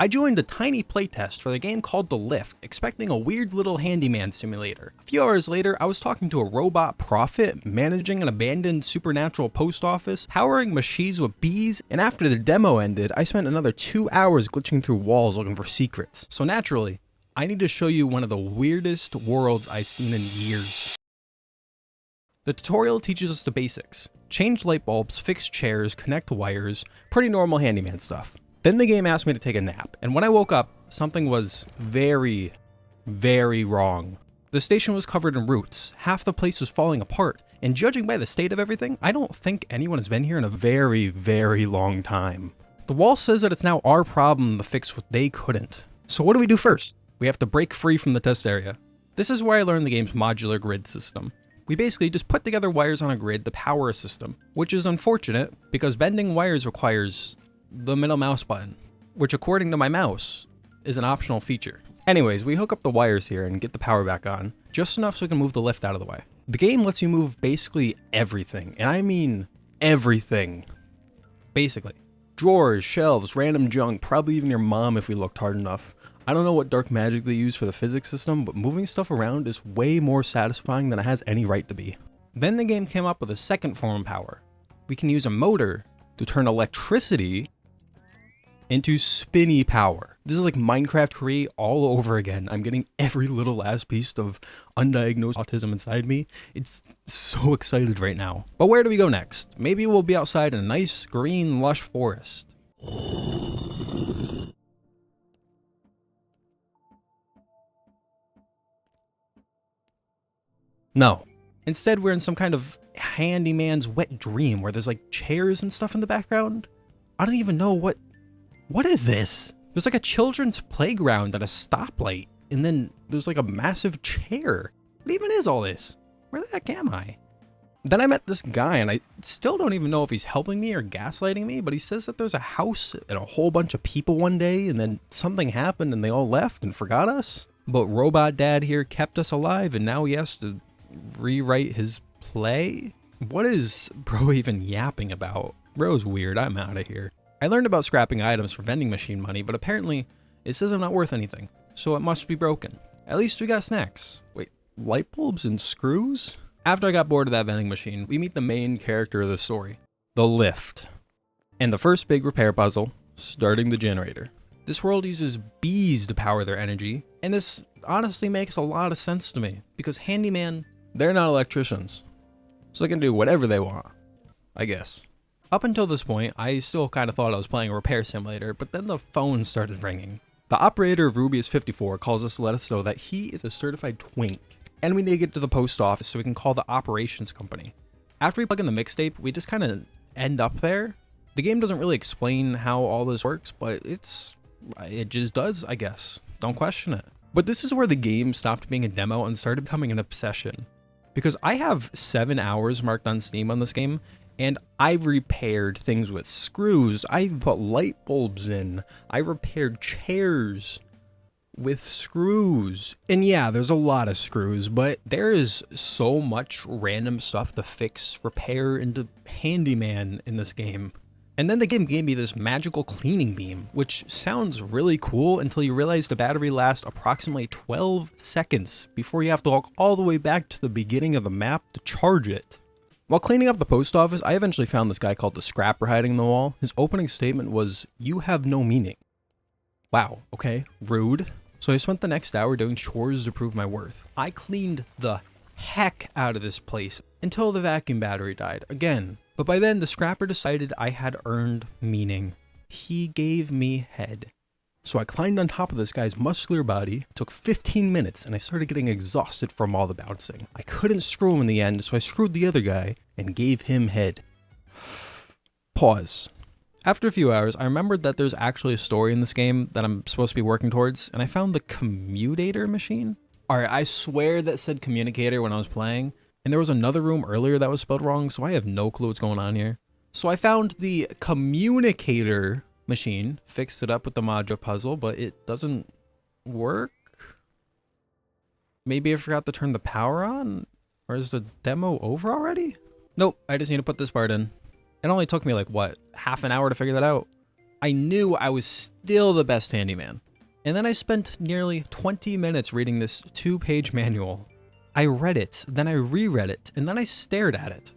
I joined a tiny playtest for the game called The Lift, expecting a weird little handyman simulator. A few hours later, I was talking to a robot prophet, managing an abandoned supernatural post office, powering machines with bees, and after the demo ended, I spent another 2 hours glitching through walls looking for secrets. So naturally, I need to show you one of the weirdest worlds I've seen in years. The tutorial teaches us the basics. Change light bulbs, fix chairs, connect wires, pretty normal handyman stuff. Then the game asked me to take a nap, and when I woke up, something was very, very wrong. The station was covered in roots, half the place was falling apart, and judging by the state of everything, I don't think anyone has been here in a very, very long time. The wall says that it's now our problem to fix what they couldn't. So what do we do first? We have to break free from the test area. This is where I learned the game's modular grid system. We basically just put together wires on a grid to power a system, which is unfortunate because bending wires requires the middle mouse button, which according to my mouse is an optional feature. Anyways, we hook up the wires here and get the power back on, just enough so we can move the lift out of the way. The game lets you move basically everything, and I mean everything. Basically. Drawers, shelves, random junk, probably even your mom if we looked hard enough. I don't know what dark magic they use for the physics system, but moving stuff around is way more satisfying than it has any right to be. Then the game came up with a second form of power. We can use a motor to turn electricity into spinny power. This is like Minecraft Create all over again. I'm getting every little last piece of undiagnosed autism inside me. It's so excited right now. But where do we go next? Maybe we'll be outside in a nice, green, lush forest. No. Instead, we're in some kind of handyman's wet dream where there's like chairs and stuff in the background. I don't even know what is this? There's like a children's playground at a stoplight, and then there's like a massive chair. What even is all this? Where the heck am I? Then I met this guy, and I still don't even know if he's helping me or gaslighting me, but he says that there's a house and a whole bunch of people one day, and then something happened and they all left and forgot us. But Robot Dad here kept us alive, and now he has to rewrite his play? What is bro even yapping about? Bro's weird, I'm out of here. I learned about scrapping items for vending machine money, but apparently it says I'm not worth anything, so it must be broken. At least we got snacks. Wait, light bulbs and screws? After I got bored of that vending machine, we meet the main character of the story, the lift. And the first big repair puzzle, starting the generator. This world uses bees to power their energy, and this honestly makes a lot of sense to me, because handyman, they're not electricians, so they can do whatever they want, I guess. Up until this point, I still kind of thought I was playing a repair simulator, but then the phone started ringing. The operator of Rubius54 calls us to let us know that he is a certified twink, and we need to get to the post office so we can call the operations company. After we plug in the mixtape, we just kind of end up there. The game doesn't really explain how all this works, but it just does, I guess. Don't question it. But this is where the game stopped being a demo and started becoming an obsession. Because I have 7 hours marked on Steam on this game, and I've repaired things with screws. I've put light bulbs in. I repaired chairs with screws. And yeah, there's a lot of screws, but there is so much random stuff to fix, repair, and to handyman in this game. And then the game gave me this magical cleaning beam, which sounds really cool until you realize the battery lasts approximately 12 seconds before you have to walk all the way back to the beginning of the map to charge it. While cleaning up the post office, I eventually found this guy called the Scrapper hiding in the wall. His opening statement was, "You have no meaning." Wow, okay, rude. So I spent the next hour doing chores to prove my worth. I cleaned the heck out of this place until the vacuum battery died again. But by then, the Scrapper decided I had earned meaning. He gave me head. So I climbed on top of this guy's muscular body. It took 15 minutes, and I started getting exhausted from all the bouncing. I couldn't screw him in the end, so I screwed the other guy and gave him head. Pause. After a few hours, I remembered that there's actually a story in this game that I'm supposed to be working towards, and I found the commutator machine. Alright, I swear that said communicator when I was playing, and there was another room earlier that was spelled wrong, so I have no clue what's going on here. So I found the communicator machine, fixed it up with the modular puzzle, but it doesn't work. Maybe I forgot to turn the power on? Or is the demo over already? Nope, I just need to put this part in. It only took me like, what, half an hour to figure that out? I knew I was still the best handyman. And then I spent nearly 20 minutes reading this 2-page manual. I read it, then I reread it, and then I stared at it.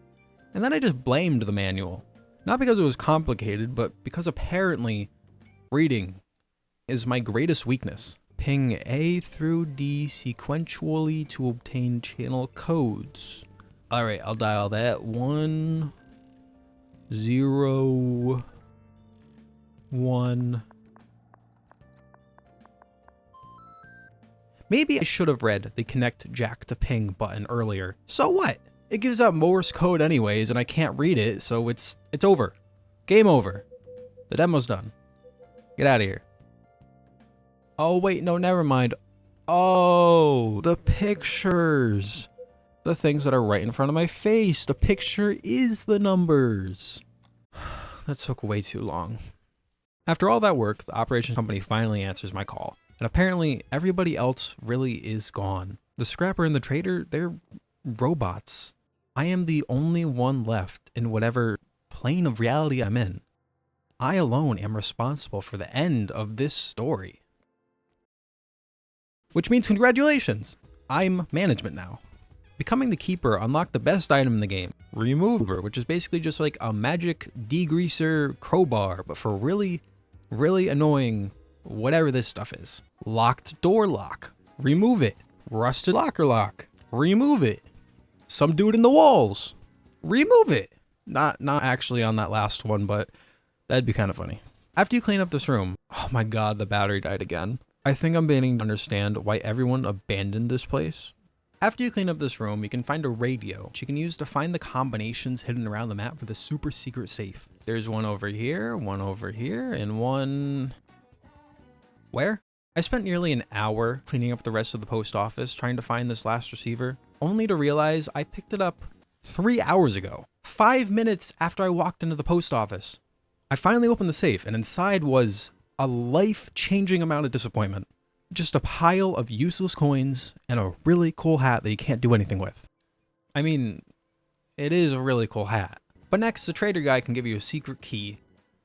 And then I just blamed the manual. Not because it was complicated, but because apparently reading is my greatest weakness. Ping A through D sequentially to obtain channel codes. Alright, I'll dial that. 1, 0, 1. Maybe I should have read the connect jack to ping button earlier. So what? It gives out Morse code anyways, and I can't read it, so it's over. Game over. The demo's done. Get out of here. Oh wait, no, never mind. Oh, the pictures. The things that are right in front of my face. The picture is the numbers. That took way too long. After all that work, the operations company finally answers my call. And apparently, everybody else really is gone. The scrapper and the trader, they're robots. I am the only one left in whatever plane of reality I'm in. I alone am responsible for the end of this story. Which means congratulations! I'm management now. Becoming the keeper unlocked the best item in the game, Remover, which is basically just like a magic degreaser crowbar, but for really, really annoying whatever this stuff is. Locked door lock. Remove it. Rusted locker lock. Remove it. Some dude in the walls. Remove it. Not actually on that last one, but that'd be kind of funny. After you clean up this room, oh my god, the battery died again. I think I'm beginning to understand why everyone abandoned this place. After you clean up this room, you can find a radio, which you can use to find the combinations hidden around the map for the super secret safe. There's one over here, and one... Where? I spent nearly an hour cleaning up the rest of the post office trying to find this last receiver, only to realize I picked it up 3 hours ago, 5 minutes after I walked into the post office. I finally opened the safe, and inside was a life-changing amount of disappointment. Just a pile of useless coins and a really cool hat that you can't do anything with. I mean, it is a really cool hat. But next, the trader guy can give you a secret key.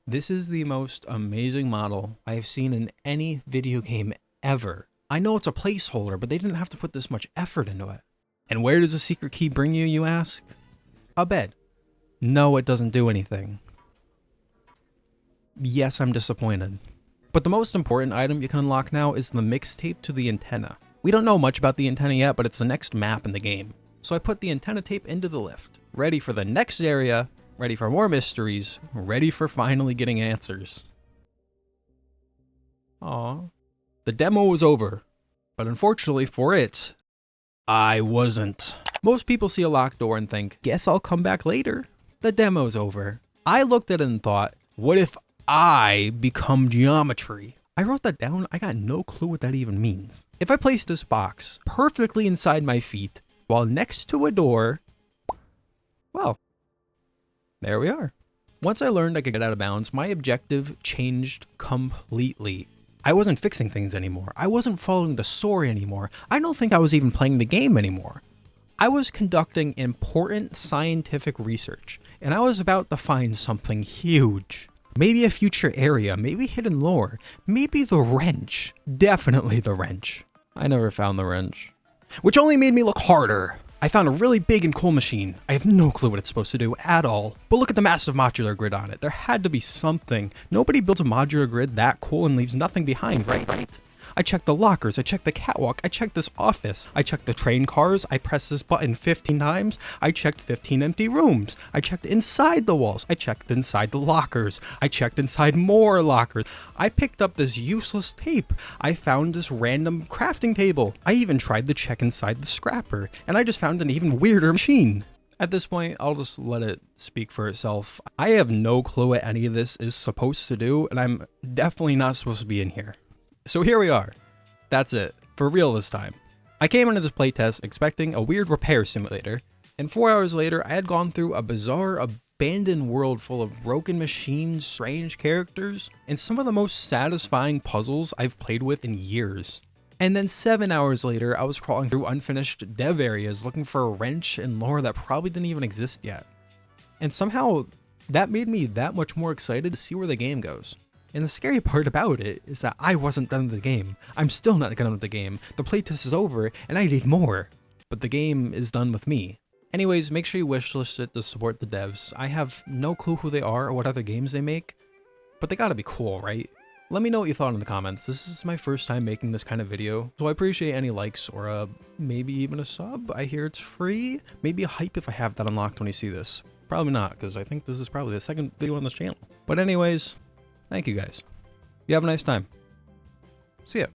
This is the most amazing model I have seen in any video game ever. I know it's a placeholder, but they didn't have to put this much effort into it. And where does a secret key bring you, you ask? A bed. No, it doesn't do anything. Yes, I'm disappointed. But the most important item you can unlock now is the mixtape to the antenna. We don't know much about the antenna yet, but it's the next map in the game. So I put the antenna tape into the lift, ready for the next area, ready for more mysteries, ready for finally getting answers. Aw. The demo was over, but unfortunately for it, I wasn't. Most people see a locked door and think, guess I'll come back later. The demo's over. I looked at it and thought, what if I become geometry? I wrote that down. I got no clue what that even means. If I place this box perfectly inside my feet while next to a door, well, there we are. Once I learned I could get out of bounds, my objective changed completely. I wasn't fixing things anymore. I wasn't following the story anymore. I don't think I was even playing the game anymore. I was conducting important scientific research, and I was about to find something huge. Maybe a future area, maybe hidden lore, maybe the wrench. Definitely the wrench. I never found the wrench. Which only made me look harder. I found a really big and cool machine. I have no clue what it's supposed to do at all. But look at the massive modular grid on it. There had to be something. Nobody builds a modular grid that cool and leaves nothing behind, right? I checked the lockers, I checked the catwalk, I checked this office, I checked the train cars, I pressed this button 15 times, I checked 15 empty rooms, I checked inside the walls, I checked inside the lockers, I checked inside more lockers, I picked up this useless tape, I found this random crafting table, I even tried to check inside the scrapper, and I just found an even weirder machine. At this point, I'll just let it speak for itself. I have no clue what any of this is supposed to do, and I'm definitely not supposed to be in here. So here we are. That's it. For real this time. I came into this playtest expecting a weird repair simulator, and 4 hours later I had gone through a bizarre abandoned world full of broken machines, strange characters, and some of the most satisfying puzzles I've played with in years. And then 7 hours later I was crawling through unfinished dev areas looking for a wrench and lore that probably didn't even exist yet. And somehow that made me that much more excited to see where the game goes. And the scary part about it is that I wasn't done with the game. I'm still not done with the game. The playtest is over, and I need more. But the game is done with me. Anyways, make sure you wishlist it to support the devs. I have no clue who they are or what other games they make, but they gotta be cool, right? Let me know what you thought in the comments. This is my first time making this kind of video, so I appreciate any likes or maybe even a sub. I hear it's free. Maybe a hype if I have that unlocked when you see this. Probably not, because I think this is probably the second video on this channel. But anyways, thank you guys. You have a nice time. See ya.